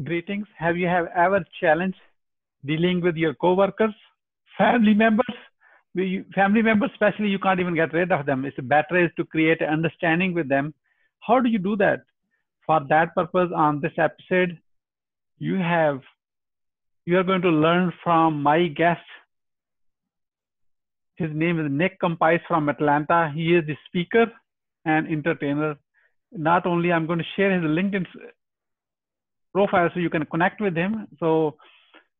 Greetings. Have you ever challenged dealing with your coworkers, family members? Family members, especially, you can't even get rid of them. It's better is to create an understanding with them. How do you do that? For that purpose, on this episode, you have you are going to learn from my guest. His name is Nick Compise from Atlanta. He is the speaker and entertainer. Not only I'm going to share his LinkedIn profile so you can connect with him. So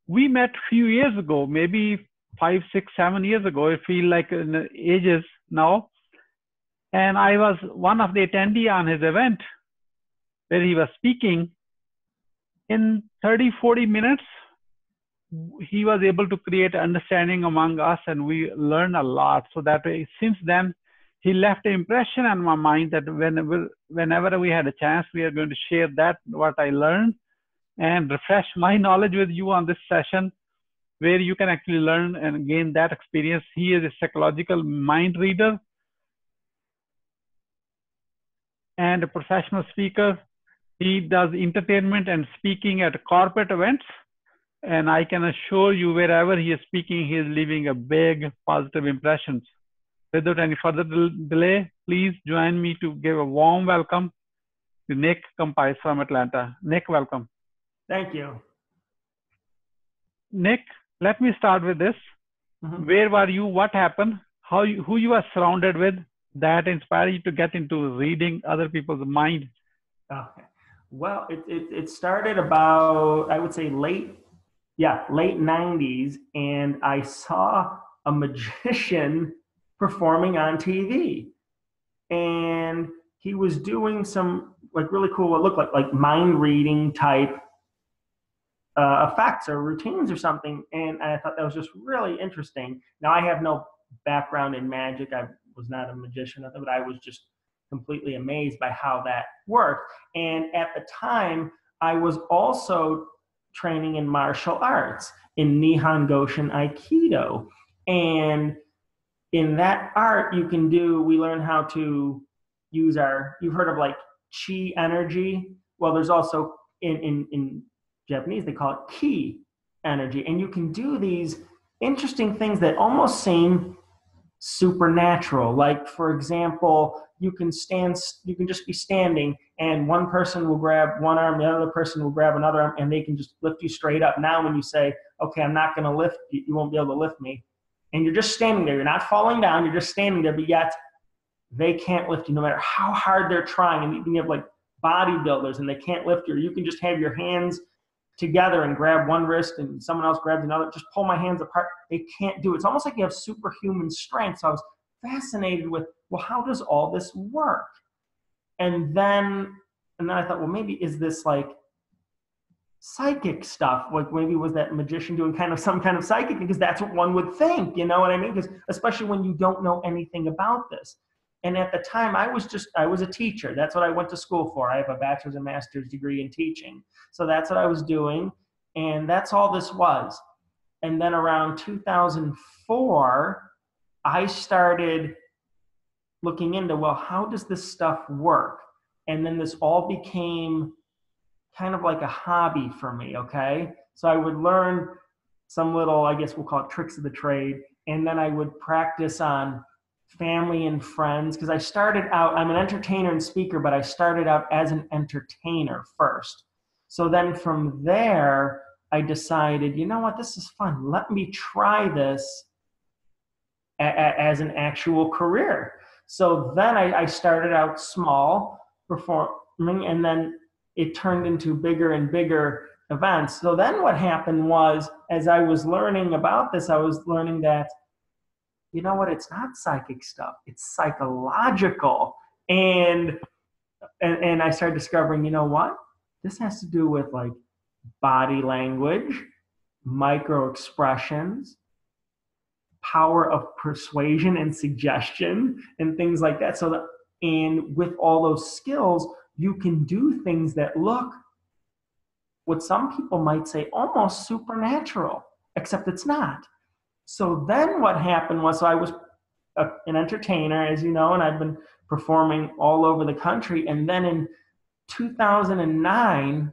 we met a few years ago, maybe 5, 6, 7 years ago. I feel like in ages now. And I was one of the attendees on his event where he was speaking. In 30, 40 minutes, he was able to create understanding among us, and we learned a lot. So that way, since then, he left an impression on my mind that whenever we had a chance, we are going to share that, what I learned, and refresh my knowledge with you on this session, where you can actually learn and gain that experience. He is a psychological mind reader and a professional speaker. He does entertainment and speaking at corporate events. And I can assure you, wherever he is speaking, he is leaving a big positive impressions. Without any further delay, please join me to give a warm welcome to Nick Compise from Atlanta. Nick, welcome. Thank you. Nick, let me start with this. Where were you? What happened? Who you are surrounded with that inspired you to get into reading other people's mind? Okay. Well, it started about, I would say late 90s, and I saw a magician performing on TV, and he was doing some like really cool, what looked like mind reading type effects or routines or something, and I thought that was just really interesting. Now, I have no background in magic. I was not a magician, but I was just completely amazed by how that worked. And at the time, I was also training in martial arts, in Nihon Goshin Aikido. And in that art, we learn how to use you've heard of like chi energy? Well, there's also in Japanese, they call it ki energy. And you can do these interesting things that almost seem supernatural. Like, for example, you can just be standing and one person will grab one arm, the other person will grab another arm, and they can just lift you straight up. Now, when you say, okay, I'm not going to lift you, you won't be able to lift me. And you're just standing there. You're not falling down. You're just standing there, but yet they can't lift you no matter how hard they're trying. And you have like bodybuilders and they can't lift you. You can just have your hands together and grab one wrist and someone else grabs another. Just pull my hands apart. They can't do it. It's almost like you have superhuman strength. So I was fascinated with, well, how does all this work? And then I thought, well, maybe is this like psychic stuff? Like maybe was that magician doing some kind of psychic? Because that's what one would think, you know what I mean? Because especially when you don't know anything about this. And at the time, I was a teacher. That's what I went to school for. I have a bachelor's and master's degree in teaching. So that's what I was doing. And that's all this was. And then around 2004, I started looking into, well, how does this stuff work? And then this all became kind of like a hobby for me, okay? So I would learn some little, I guess we'll call it tricks of the trade. And then I would practice on family and friends, because I started out, I'm an entertainer and speaker, but I started out as an entertainer first. So then from there, I decided, you know what, this is fun. Let me try this as an actual career. So then I started out small, performing, and then it turned into bigger and bigger events. So then what happened was, as I was learning about this, I was learning that, you know what, it's not psychic stuff, it's psychological. And I started discovering, you know what, this has to do with like body language, micro expressions, power of persuasion and suggestion, and things like that. And with all those skills, you can do things that look, what some people might say, almost supernatural, except it's not. So then what happened was, so I was an entertainer, as you know, and I've been performing all over the country. And then in 2009,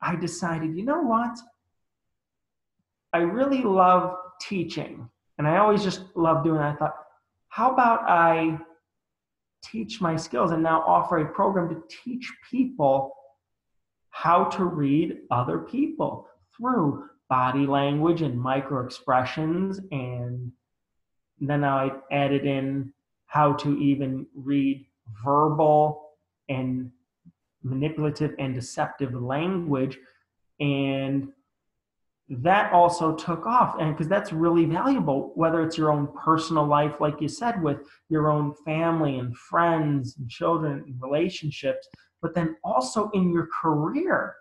I decided, you know what? I really love teaching, and I always just love doing it. I thought, how about I teach my skills and now offer a program to teach people how to read other people through body language and micro expressions. And then I added in how to even read verbal and manipulative and deceptive language. And that also took off, and because that's really valuable, whether it's your own personal life, like you said, with your own family and friends and children and relationships, but then also in your career.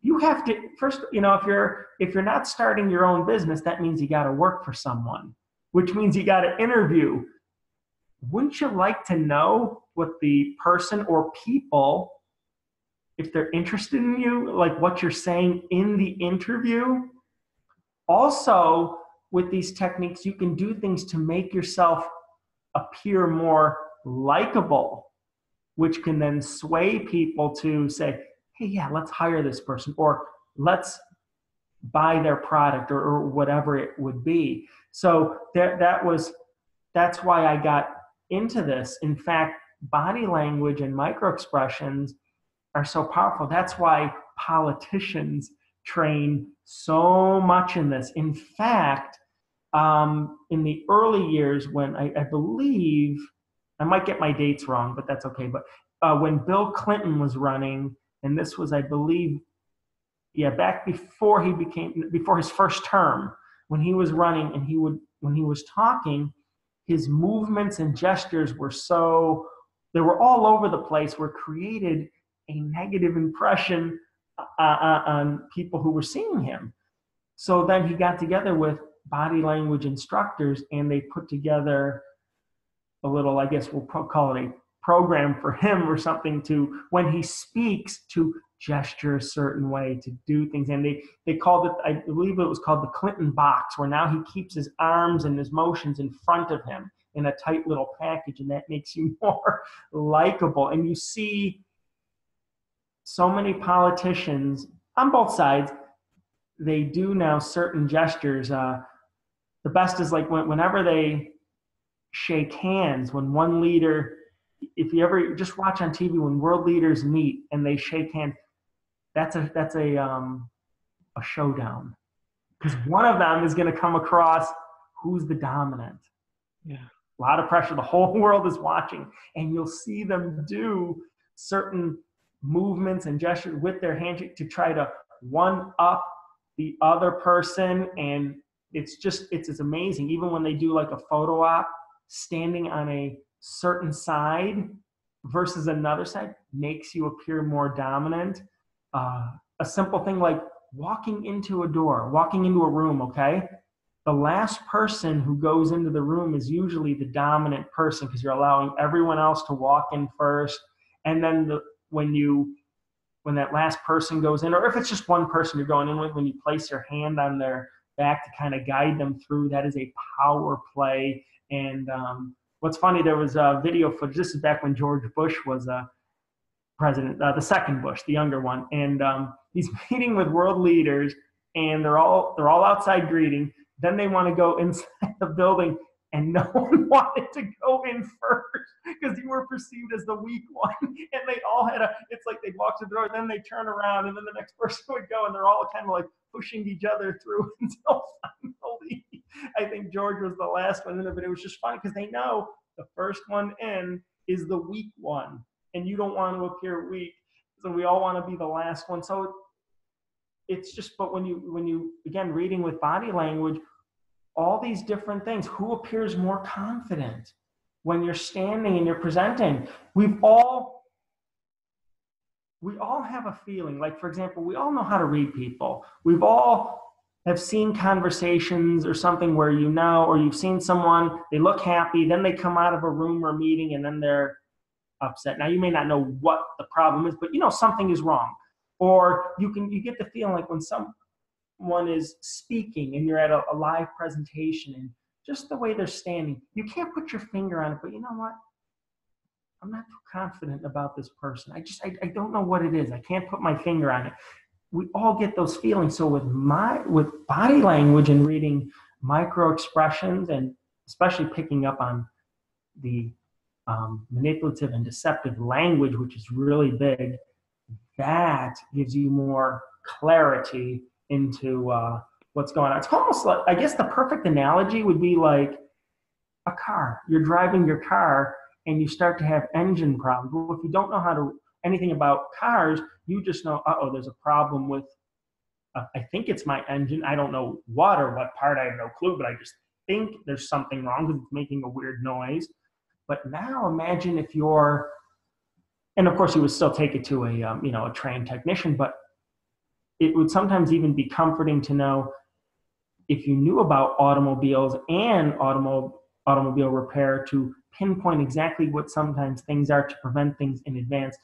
You have to first, if you're not starting your own business, that means you got to work for someone, which means you got to interview. Wouldn't you like to know what the person or people, if they're interested in you, like what you're saying in the interview? Also, with these techniques, you can do things to make yourself appear more likable, which can then sway people to say, hey, yeah, let's hire this person, or let's buy their product, or whatever it would be. So that's why I got into this. In fact, body language and micro expressions are so powerful. That's why politicians train so much in this. In fact, in the early years when I believe, I might get my dates wrong, but that's okay. But when Bill Clinton was running, and this was, I believe, back before his first term, when he was running, and when he was talking, his movements and gestures they were all over the place, were created a negative impression on people who were seeing him. So then he got together with body language instructors, and they put together a little, I guess we'll call it a program for him or something, to, when he speaks, to gesture a certain way, to do things. And they called it, I believe it was called the Clinton box, where now he keeps his arms and his motions in front of him in a tight little package, and that makes you more likable. And you see so many politicians on both sides, they do now certain gestures. The best is like whenever they shake hands, when one leader, if you ever just watch on TV, when world leaders meet and they shake hands, that's a showdown, because one of them is going to come across who's the dominant. Yeah. A lot of pressure. The whole world is watching, and you'll see them do certain movements and gestures with their handshake to try to one up the other person. And it's amazing. Even when they do like a photo op, standing on a certain side versus another side makes you appear more dominant. A simple thing like walking into a room, okay? The last person who goes into the room is usually the dominant person, because you're allowing everyone else to walk in first. And then when that last person goes in, or if it's just one person you're going in with, when you place your hand on their back to kind of guide them through, that is a power play. And what's funny, there was a video footage. This is back when George Bush was president, the second Bush, the younger one. And he's meeting with world leaders, and they're all outside greeting. Then they want to go inside the building, and no one wanted to go in first because you were perceived as the weak one. And they all it's like they'd walk to the door, then they turn around, and then the next person would go, and they're all kind of like pushing each other through until finally, I think George was the last one in, but it was just funny because they know the first one in is the weak one, and you don't want to appear weak. So we all want to be the last one. So it's just, but when you again, reading with body language, all these different things, who appears more confident when you're standing and you're presenting? We all have a feeling, like, for example, we all know how to read people. We've all have seen conversations or something where or you've seen someone, they look happy, then they come out of a room or meeting, and then they're upset. Now, you may not know what the problem is, but something is wrong. Or you get the feeling like when someone is speaking and you're at a live presentation, and just the way they're standing, you can't put your finger on it, but you know what? I'm not too confident about this person. I don't know what it is. I can't put my finger on it. we all get those feelings. So with body language and reading micro expressions, and especially picking up on the manipulative and deceptive language, which is really big, that gives you more clarity into what's going on. It's almost like, I guess the perfect analogy would be like a car. You're driving your car and you start to have engine problems. Well, if you don't know anything about cars, you just know, there's a problem with, I think it's my engine. I don't know what or what part, I have no clue, but I just think there's something wrong because it's making a weird noise. But now imagine if you're, and of course you would still take it to a trained technician, but it would sometimes even be comforting to know if you knew about automobiles and automobile repair, to pinpoint exactly what sometimes things are to prevent things in advance.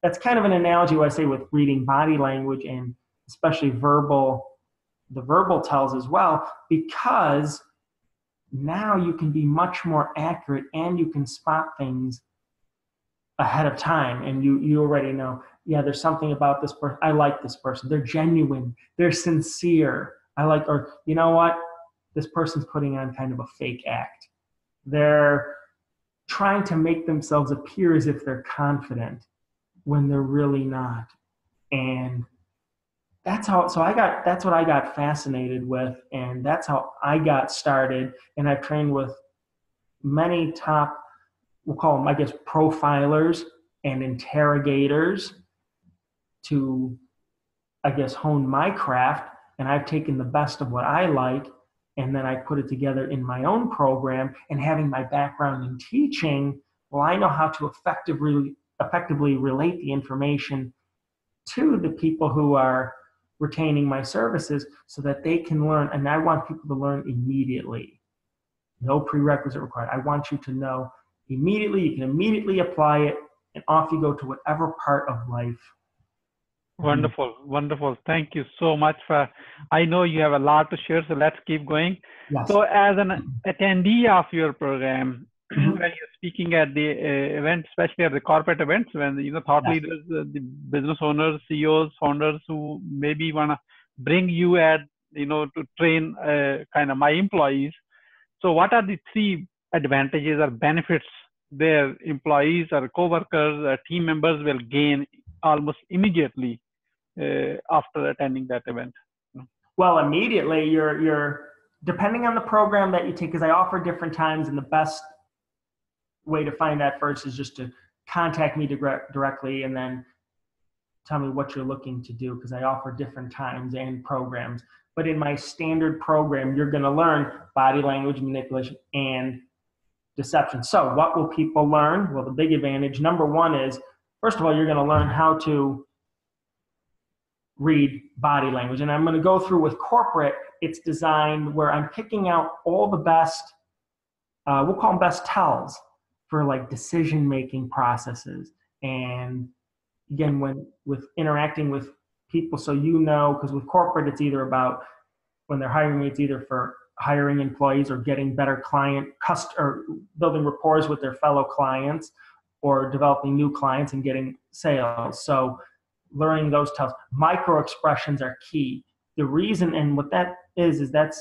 That's kind of an analogy what I say with reading body language, and especially the verbal tells as well, because now you can be much more accurate and you can spot things ahead of time, and you already know, yeah, there's something about this person. I like this person. They're genuine. They're sincere. Or you know what? This person's putting on kind of a fake act. They're trying to make themselves appear as if they're confident when they're really not. And that's what I got fascinated with, and that's how I got started. And I've trained with many top, we'll call them, I guess, profilers and interrogators to, I guess, hone my craft. And I've taken the best of what I like, and then I put it together in my own program. And having my background in teaching, well, I know how to effectively relate the information to the people who are retaining my services so that they can learn. And I want people to learn immediately. No prerequisite required. I want you to know immediately. You can immediately apply it, and off you go to whatever part of life. Wonderful, wonderful. Thank you so much I know you have a lot to share, so let's keep going. Yes. So as an attendee of your program, when you're speaking at the event, especially at the corporate events, when thought Yes. leaders, the business owners, CEOs, founders who maybe want to bring you to train kind of my employees. So what are the 3 advantages or benefits their employees or coworkers or team members will gain almost immediately after attending that event? Well, immediately you're depending on the program that you take, because I offer different times, and the best way to find that first is just to contact me directly and then tell me what you're looking to do, because I offer different times and programs. But in my standard program, you're going to learn body language manipulation and deception. So what will people learn? Well, the big advantage, number 1 is, first of all, you're going to learn how to read body language. And I'm going to go through with corporate. It's designed where I'm picking out all the best, we'll call them best tells for like decision-making processes. And again, with interacting with people, so because with corporate, it's either about, when they're hiring me, it's either for hiring employees or getting better or building rapport with their fellow clients, or developing new clients and getting sales. So learning those tells. Micro expressions are key. The reason, and what that is that's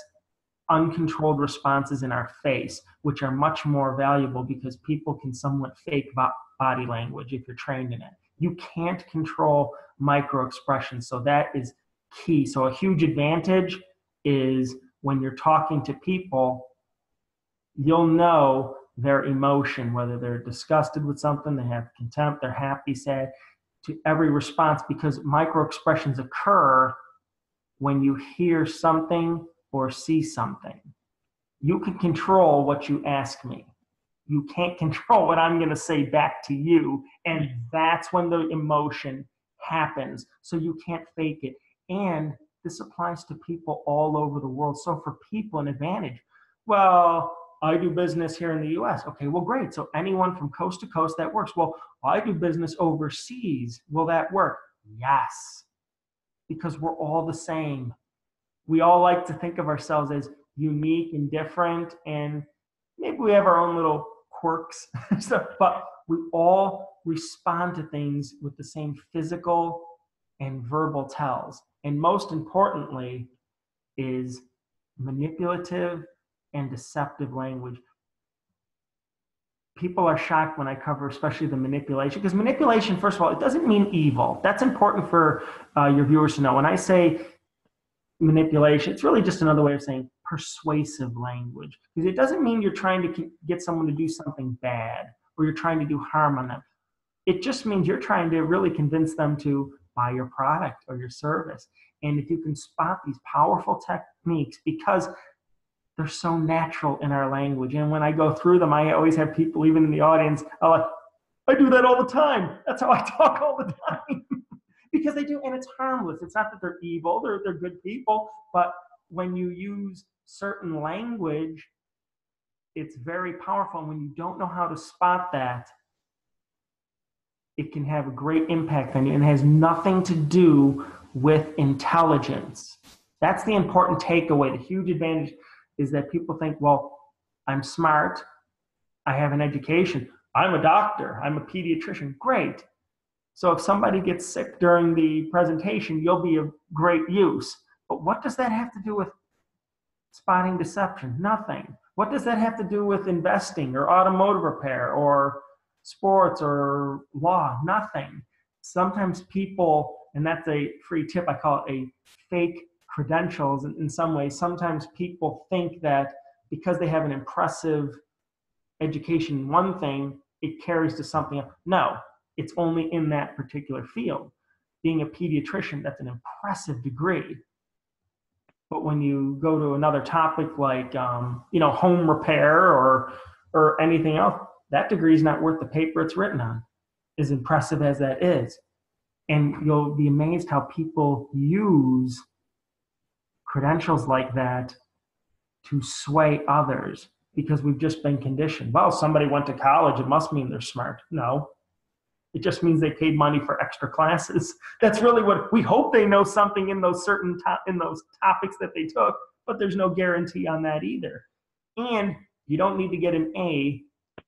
uncontrolled responses in our face, which are much more valuable because people can somewhat fake body language if you're trained in it. You can't control micro expressions, so that is key. So a huge advantage is when you're talking to people, you'll know their emotion, whether they're disgusted with something, they have contempt, they're happy, sad, to every response, because micro expressions occur when you hear something or see something. You can control what you ask me. You can't control what I'm going to say back to you. And that's when the emotion happens. So you can't fake it. And this applies to people all over the world. So for people, an advantage. Well, I do business here in the US. Okay, well, great. So anyone from coast to coast, that works. Well, I do business overseas. Will that work? Yes. Because we're all the same. We all like to think of ourselves as unique and different, and maybe we have our own little quirks, but we all respond to things with the same physical and verbal tells. And most importantly is manipulative and deceptive language. People are shocked when I cover especially the manipulation, because manipulation, first of all, it doesn't mean evil. That's important for your viewers to know. When I say manipulation, it's really just another way of saying persuasive language, because it doesn't mean you're trying to get someone to do something bad or you're trying to do harm on them. It just means you're trying to really convince them to buy your product or your service. And if you can spot these powerful techniques, because they're so natural in our language, and when I go through them, I always have people, even in the audience, are like, I do that all the time. That's how I talk all the time. Because they do, and it's harmless. It's not that they're evil, they're good people, but when you use certain language, it's very powerful. And when you don't know how to spot that, it can have a great impact on you, and it has nothing to do with intelligence. That's the important takeaway. The huge advantage is that people think, well, I'm smart, I have an education, I'm a doctor, I'm a pediatrician. Great. So if somebody gets sick during the presentation, you'll be of great use. But what does that have to do with spotting deception? Nothing. What does that have to do with investing or automotive repair or sports or law? Nothing. Sometimes people, and that's a free tip, I call it a fake credentials in some ways. Sometimes people think that because they have an impressive education in one thing, it carries to something else. No, it's only in that particular field. Being a pediatrician, that's an impressive degree. But when you go to another topic like home repair or anything else, that degree is not worth the paper it's written on, as impressive as that is. And you'll be amazed how people use credentials like that to sway others, because we've just been conditioned. Well, somebody went to college, it must mean they're smart. No, it just means they paid money for extra classes. That's really what we hope. They know something in those those topics that they took, but there's no guarantee on that either. And you don't need to get an A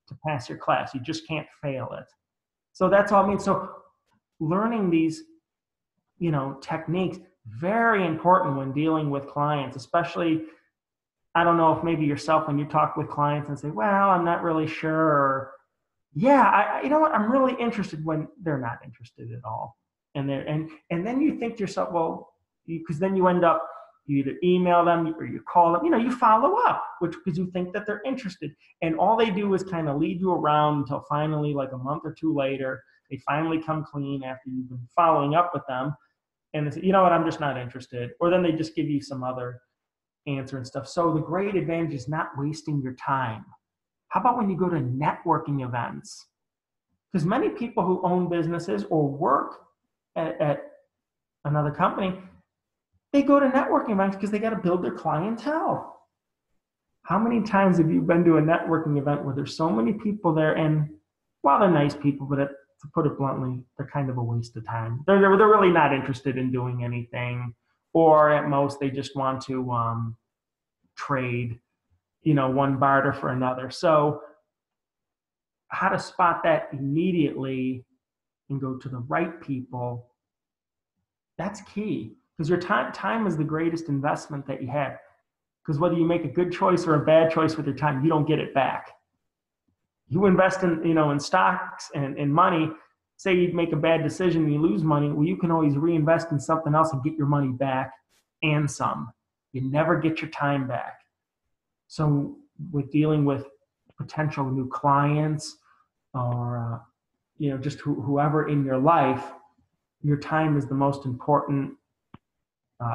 to pass your class. You just can't fail it. So that's all I mean. So learning these, techniques, very important when dealing with clients, especially, I don't know if maybe yourself, when you talk with clients and say, well, I'm not really sure, or yeah, you know what, I'm really interested, when they're not interested at all. And then you think to yourself, well, because then you end up, you either email them or you call them, you follow up, because you think that they're interested. And all they do is kind of lead you around until finally, like a month or two later, they finally come clean after you've been following up with them. And they say, you know what, I'm just not interested. Or then they just give you some other answer and stuff. So the great advantage is not wasting your time. How about when you go to networking events? Because many people who own businesses or work at another company, they go to networking events because they got to build their clientele. How many times have you been to a networking event where there's so many people there, and while they're nice people, but to put it bluntly, they're kind of a waste of time. They're really not interested in doing anything, or at most they just want to trade, one barter for another. So how to spot that immediately and go to the right people, that's key. Because your time is the greatest investment that you have. Because whether you make a good choice or a bad choice with your time, you don't get it back. You invest in stocks and in money. Say you make a bad decision and you lose money. Well, you can always reinvest in something else and get your money back and some. You never get your time back. So with dealing with potential new clients or just whoever in your life, your time is the most important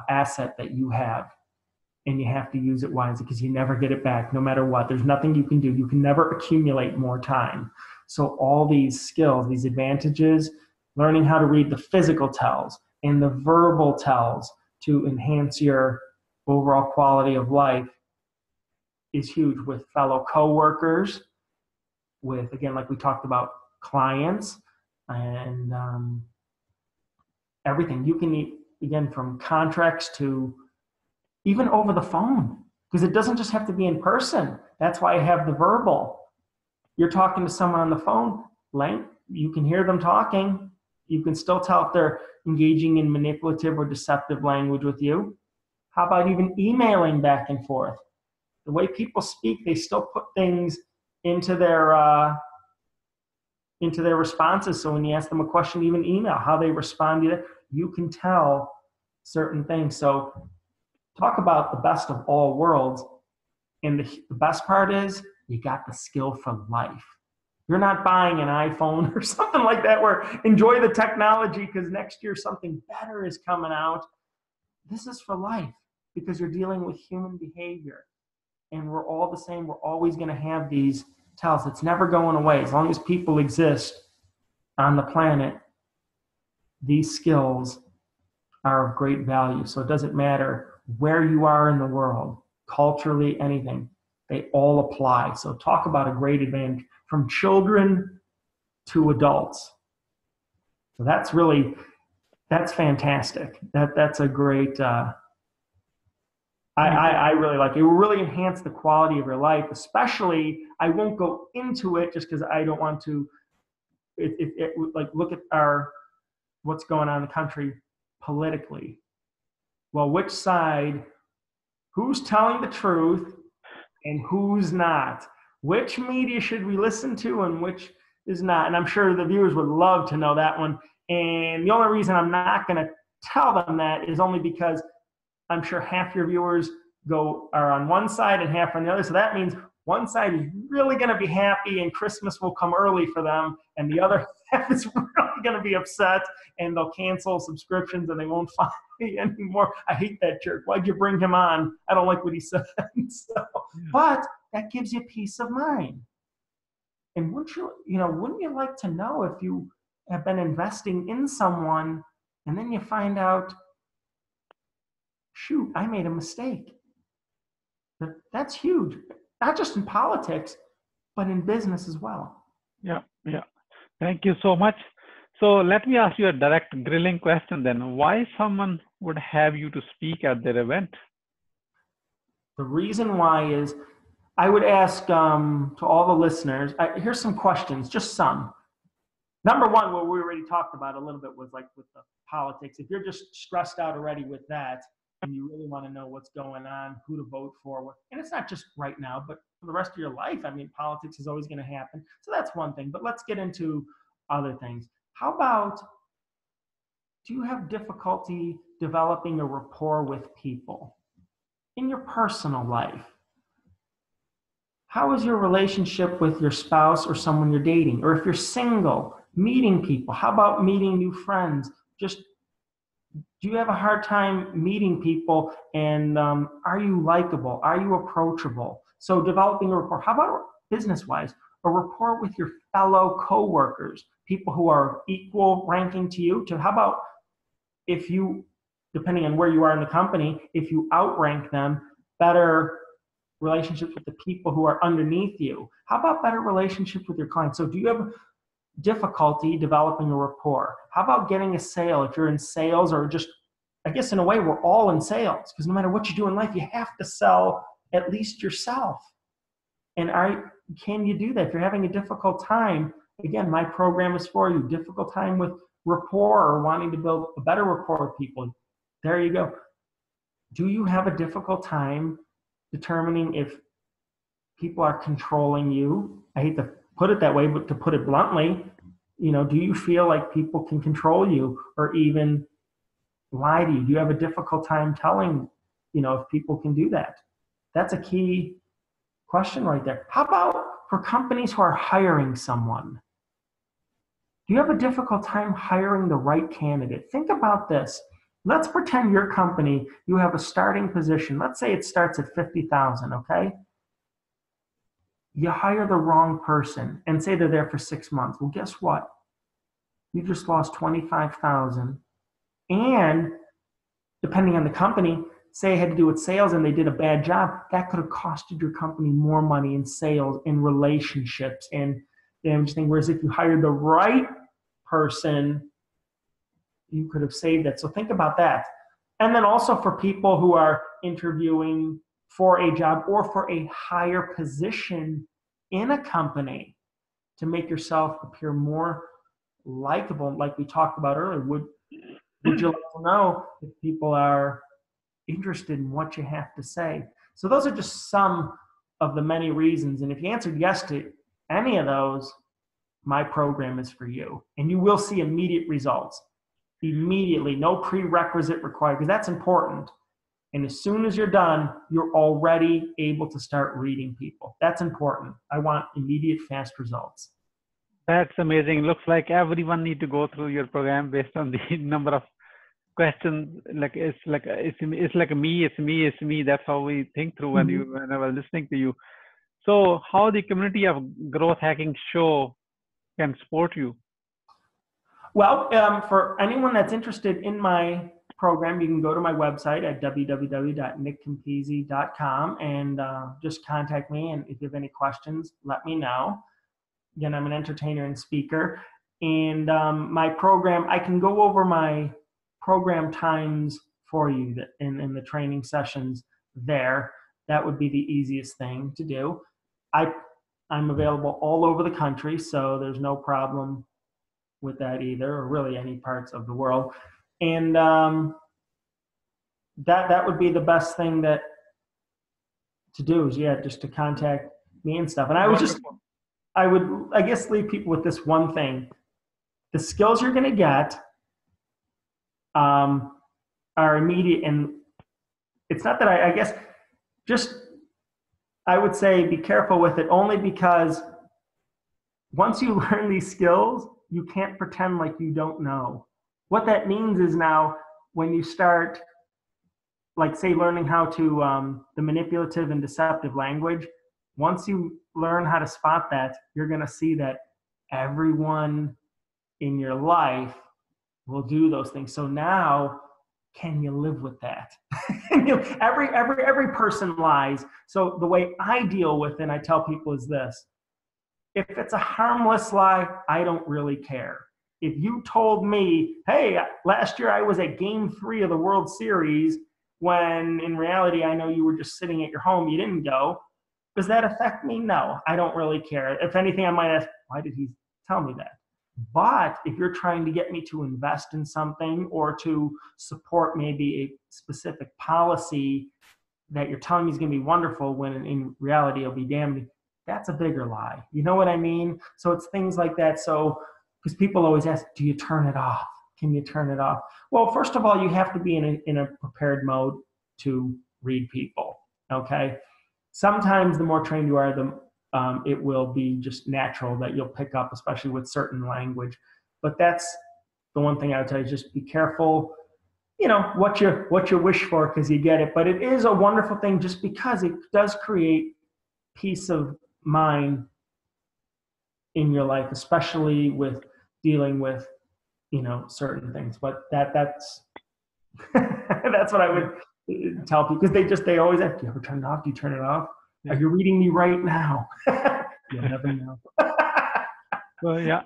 asset that you have. And you have to use it wisely, because you never get it back no matter what. There's nothing you can do. You can never accumulate more time. So all these skills, these advantages, learning how to read the physical tells and the verbal tells to enhance your overall quality of life is huge, with fellow coworkers, with, again, like we talked about, clients, and everything. You can, again, from contracts to even over the phone, because it doesn't just have to be in person. That's why I have the verbal. You're talking to someone on the phone, you can hear them talking. You can still tell if they're engaging in manipulative or deceptive language with you. How about even emailing back and forth? The way people speak, they still put things into their responses. So when you ask them a question, even email, how they respond to it, you can tell certain things. So talk about the best of all worlds. And the best part is you got the skill for life. You're not buying an iPhone or something like that where enjoy the technology because next year something better is coming out. This is for life because you're dealing with human behavior. And we're all the same. We're always going to have these tells. It's never going away. As long as people exist on the planet, these skills are of great value. So it doesn't matter where you are in the world, culturally, anything. They all apply. So talk about a great advantage from children to adults. So that's fantastic. That's a great, I really like it. It will really enhance the quality of your life, especially, I won't go into it just because I don't want to, like look at what's going on in the country politically. Well, which side, who's telling the truth and who's not? Which media should we listen to and which is not? And I'm sure the viewers would love to know that one. And the only reason I'm not going to tell them that is only because I'm sure half your viewers are on one side and half on the other. So that means one side is really going to be happy and Christmas will come early for them. And the other half is really going to be upset and they'll cancel subscriptions and they won't find me anymore. I hate that jerk. Why'd you bring him on? I don't like what he said. But that gives you peace of mind. And wouldn't you like to know if you have been investing in someone and then you find out, shoot, I made a mistake. That's huge. Not just in politics, but in business as well. Yeah. Thank you so much. So let me ask you a direct grilling question then. Why someone would have you to speak at their event? The reason why is, I would ask to all the listeners, here's some questions, just some. Number one, what we already talked about a little bit was like with the politics. If you're just stressed out already with that, and you really want to know what's going on, who to vote for, and it's not just right now, but for the rest of your life. I mean, politics is always going to happen. So that's one thing, but let's get into other things. How about, do you have difficulty developing a rapport with people in your personal life? How is your relationship with your spouse or someone you're dating? Or if you're single, meeting people, how about meeting new friends? Just, do you have a hard time meeting people, and are you likable? Are you approachable? So developing a rapport. How about business-wise? A rapport with your fellow coworkers, people who are equal ranking to you. How about if you, depending on where you are in the company, if you outrank them, better relationships with the people who are underneath you? How about better relationships with your clients? So do you have difficulty developing a rapport? How about getting a sale? If you're in sales, or just, I guess in a way we're all in sales, because no matter what you do in life, you have to sell at least yourself. And can you do that? If you're having a difficult time, again, my program is for you. Difficult time with rapport or wanting to build a better rapport with people. There you go. Do you have a difficult time determining if people are controlling you? I hate to put it that way, but to put it bluntly, do you feel like people can control you or even lie to you? Do you have a difficult time telling, if people can do that? That's a key question right there. How about for companies who are hiring someone? Do you have a difficult time hiring the right candidate? Think about this. Let's pretend your company, you have a starting position. Let's say it starts at $50,000, okay? You hire the wrong person and say they're there for 6 months. Well, guess what? You just lost $25,000. And depending on the company, say it had to do with sales and they did a bad job, that could have costed your company more money in sales, in relationships, and damage thing. Whereas if you hired the right person, you could have saved it. So think about that. And then also for people who are interviewing for a job or for a higher position in a company, to make yourself appear more likable, like we talked about earlier. Would you like to know if people are interested in what you have to say? So those are just some of the many reasons. And if you answered yes to any of those, my program is for you. And you will see immediate results. Immediately, no prerequisite required, because that's important. And as soon as you're done, you're already able to start reading people. That's important. I want immediate, fast results. That's amazing. Looks like everyone need to go through your program based on the number of questions. It's like me. That's how we think through when I was listening to you. So how the community of growth hacking show can support you? Well, for anyone that's interested in my program, you can go to my website at www.nickcompise.com and just contact me. And if you have any questions, let me know. Again, I'm an entertainer and speaker. And my program, I can go over my program times for you in the training sessions there. That would be the easiest thing to do. I'm available all over the country, so there's no problem with that either, or really any parts of the world. And that would be the best thing to do is, just to contact me and stuff. And I would I guess leave people with this one thing. The skills you're going to get are immediate. And it's not that I guess I would say be careful with it, only because once you learn these skills, you can't pretend like you don't know. What that means is now when you start, like say learning how to, the manipulative and deceptive language, once you learn how to spot that, you're going to see that everyone in your life will do those things. So now, can you live with that? Every person lies. So the way I deal with it, and I tell people, is this: if it's a harmless lie, I don't really care. If you told me, hey, last year I was at game 3 of the World Series, when in reality I know you were just sitting at your home, you didn't go, does that affect me? No, I don't really care. If anything, I might ask, why did he tell me that? But if you're trying to get me to invest in something or to support maybe a specific policy that you're telling me is going to be wonderful when in reality it'll be damning, that's a bigger lie. You know what I mean? So it's things like that. So, because people always ask, do you turn it off? Can you turn it off? Well, first of all, you have to be in a prepared mode to read people, okay? Sometimes the more trained you are, it will be just natural that you'll pick up, especially with certain language. But that's the one thing I would tell you, just be careful, what you wish for, because you get it. But it is a wonderful thing just because it does create peace of mind in your life, especially with dealing with, certain things. But that's that's what I would tell people, because they always ask, do you ever turn it off? Do you turn it off? Are you reading me right now? You never know. Well, yeah.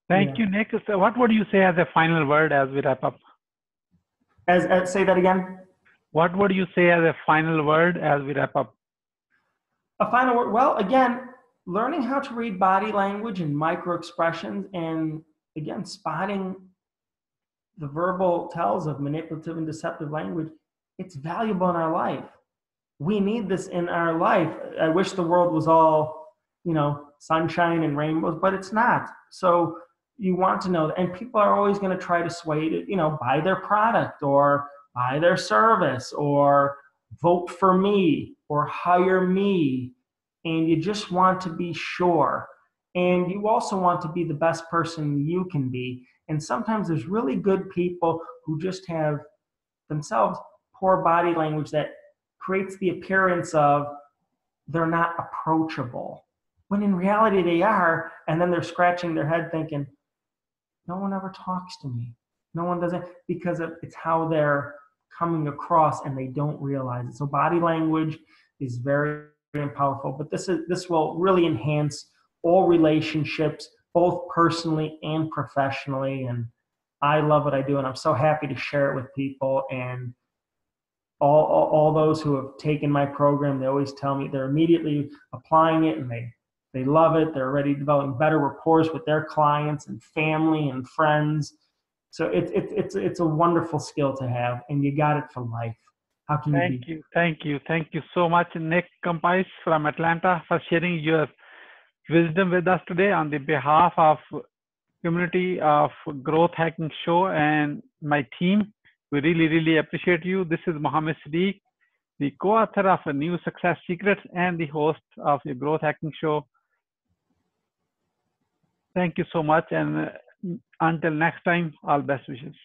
Thank you, Nick. So what would you say as a final word as we wrap up? As say that again? What would you say as a final word as we wrap up? A final word? Well, again, learning how to read body language and micro expressions, and again, spotting the verbal tells of manipulative and deceptive language, it's valuable in our life. We need this in our life. I wish the world was all, sunshine and rainbows, but it's not. So you want to know that, and people are always going to try to sway to, buy their product or buy their service or vote for me or hire me. And you just want to be sure. And you also want to be the best person you can be. And sometimes there's really good people who just have themselves poor body language that creates the appearance of they're not approachable, when in reality they are. And then they're scratching their head thinking, no one ever talks to me. No one doesn't, because it's how they're coming across and they don't realize it. So body language is very, very powerful, but this will really enhance all relationships, both personally and professionally. And I love what I do, and I'm so happy to share it with people. And all those who have taken my program, they always tell me they're immediately applying it, and they They love it. They're already developing better rapport with their clients and family and friends. So it's a wonderful skill to have, and you got it for life. How can you beat it? Thank you so much, Nick Compise from Atlanta, for sharing your wisdom with us today on the behalf of community of Growth Hacking Show and my team. We really appreciate you. This is Mohammed Siddique, the co-author of A New Success Secrets and the host of the Growth Hacking Show. Thank you so much, and until next time, all best wishes.